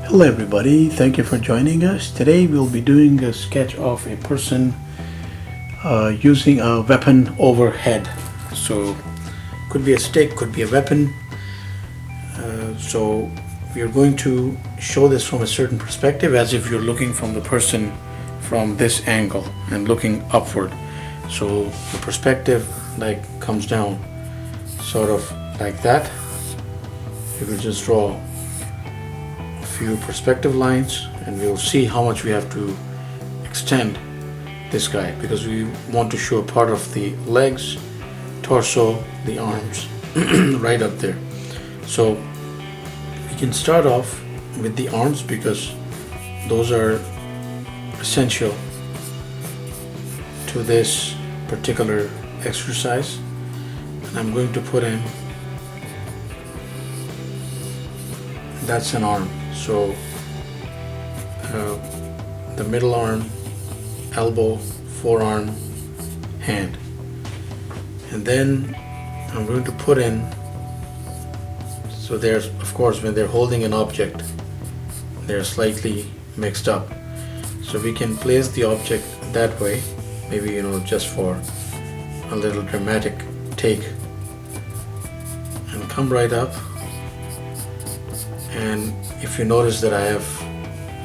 Hello everybody, thank you for joining us. Today we'll be doing a sketch of a person using a weapon overhead. So could be a stick, could be a weapon. So we are going to show this from a certain perspective, as if you're looking from the person from this angle and looking upward. So the perspective comes down sort of like that. You will just draw few perspective lines and we'll see how much we have to extend this guy, because we want to show part of the legs, torso, the arms right up there. So we can start off with the arms because those are essential to this particular exercise. And I'm going to put in, that's an arm. So the middle arm, elbow, forearm, hand. And then I'm going to put in, so there's, of course, when they're holding an object, they're slightly mixed up. So we can place the object that way, maybe, just for a little dramatic take. And come right up. And if you notice that I have,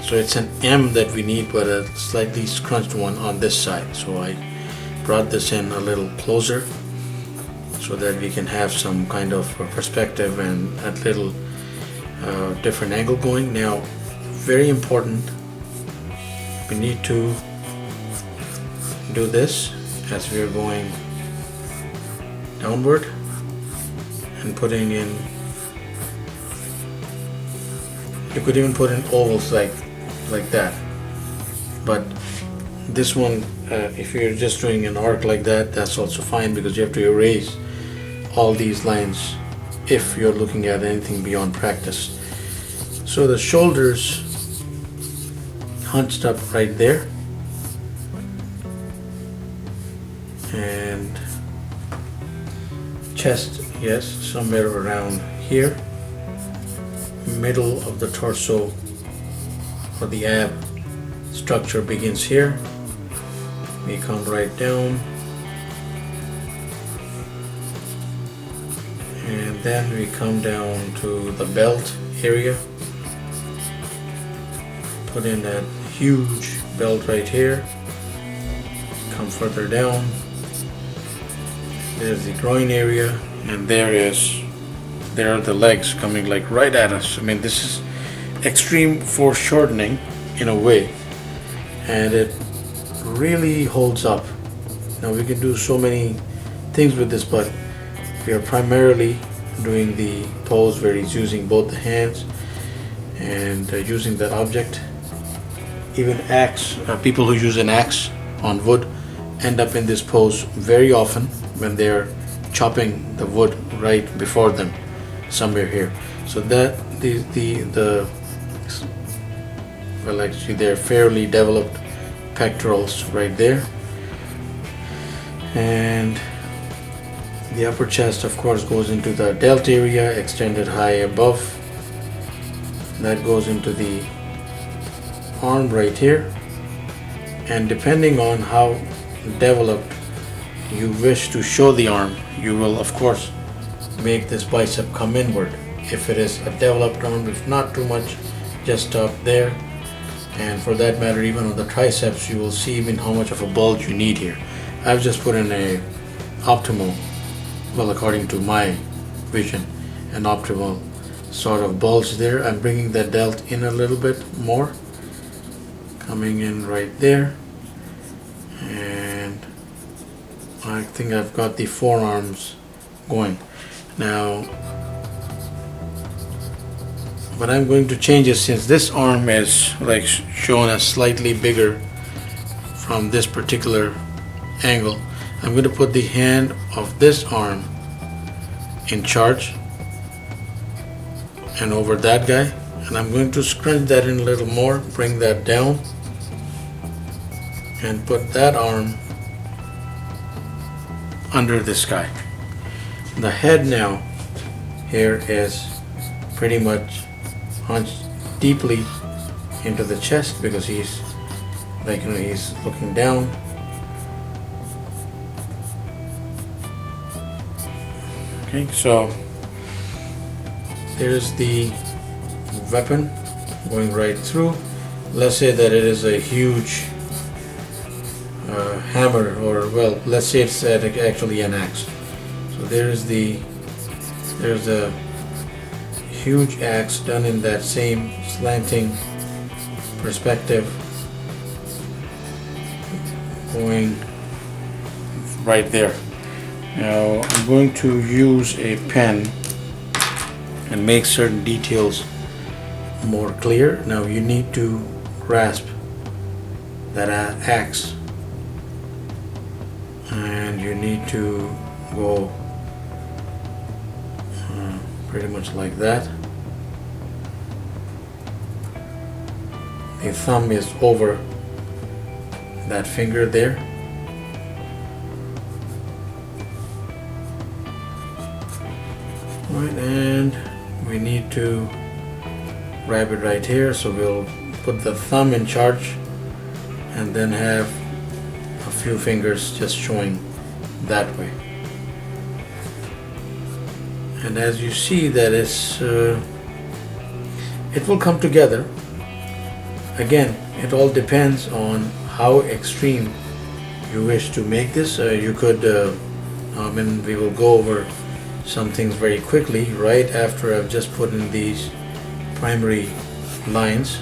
so it's an M that we need, but a slightly scrunched one on this side. So I brought this in a little closer so that we can have some kind of perspective and a little different angle going. Now, very important, we need to do this as we are going downward and putting in. You could even put in ovals like that, but this one, if you're just doing an arc like that, that's also fine, because you have to erase all these lines if you're looking at anything beyond practice. So the shoulders hunched up right there, and chest, yes, somewhere around here. Middle of the torso or the ab structure begins here. We come right down, and then we come down to the belt area. Put in that huge belt right here. Come further down. There's the groin area, and there are the legs coming right at us. I mean, this is extreme foreshortening in a way, and it really holds up. Now we can do so many things with this, but we are primarily doing the pose where he's using both the hands and using that object. Even axe, people who use an axe on wood end up in this pose very often when they're chopping the wood right before them, somewhere here. So that well, actually they're fairly developed pectorals right there, and the upper chest of course goes into the delt area, extended high above. That goes into the arm right here, and depending on how developed you wish to show the arm, you will of course make this bicep come inward. If it is a developed arm, if not too much, just stop there. And for that matter, even on the triceps, you will see even how much of a bulge you need here. I've just put in a optimal, well, according to my vision, an optimal sort of bulge there. I'm bringing that delt in a little bit more, coming in right there, and I think I've got the forearms going. Now, what I'm going to change is, since this arm is shown as slightly bigger from this particular angle, I'm going to put the hand of this arm in charge and over that guy, and I'm going to scrunch that in a little more, bring that down, and put that arm under this guy. The head now here is pretty much hunched deeply into the chest because he's he's looking down. Okay, so there's the weapon going right through. Let's say that it is a huge hammer, or well, let's say it's actually an axe. So there's a huge axe done in that same slanting perspective, going right there. Now I'm going to use a pen and make certain details more clear. Now you need to grasp that axe, and you need to go pretty much like that. The thumb is over that finger there. Right, and we need to grab it right here, so we'll put the thumb in charge and then have a few fingers just showing that way. And as you see that it will come together. Again, it all depends on how extreme you wish to make this. You could, we will go over some things very quickly right after I've just put in these primary lines.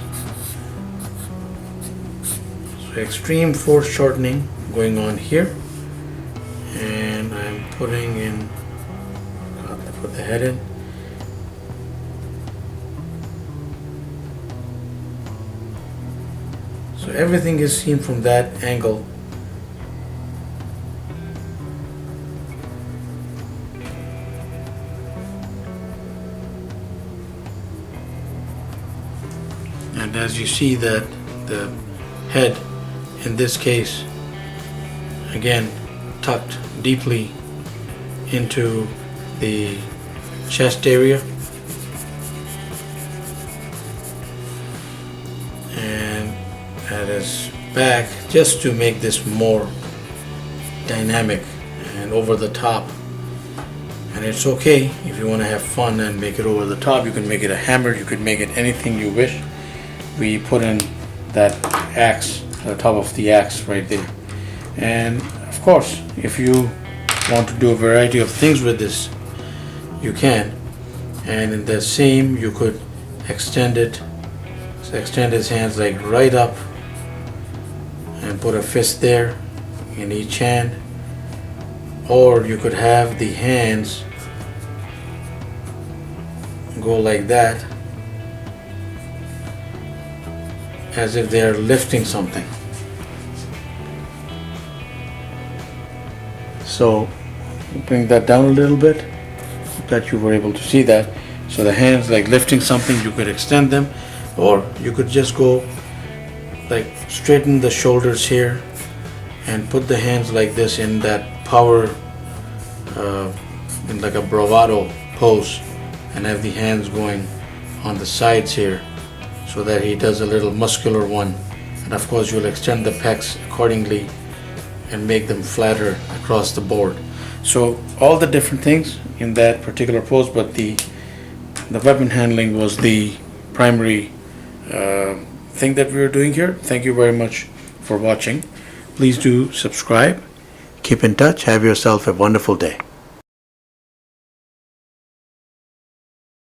So extreme foreshortening going on here, and I'm putting in, put the head in. So everything is seen from that angle. And as you see that the head in this case, again, tucked deeply into the chest area, and at his back, just to make this more dynamic and over the top. And it's okay if you want to have fun and make it over the top. You can make it a hammer, you could make it anything you wish. We put in that axe, the top of the axe right there. And of course, if you want to do a variety of things with this, you can. And in the same, you could extend it, so extend his hands like right up and put a fist there in each hand. Or you could have the hands go like that, as if they're lifting something. So bring that down a little bit, that you were able to see that. So the hands like lifting something, you could extend them, or you could just go like straighten the shoulders here and put the hands like this in that power, in like a bravado pose, and have the hands going on the sides here, so that he does a little muscular one. And of course you'll extend the pecs accordingly and make them flatter across the board. So all the different things in that particular pose, but the weapon handling was the primary thing that we were doing here. Thank you very much for watching. Please do subscribe, keep in touch, have yourself a wonderful day.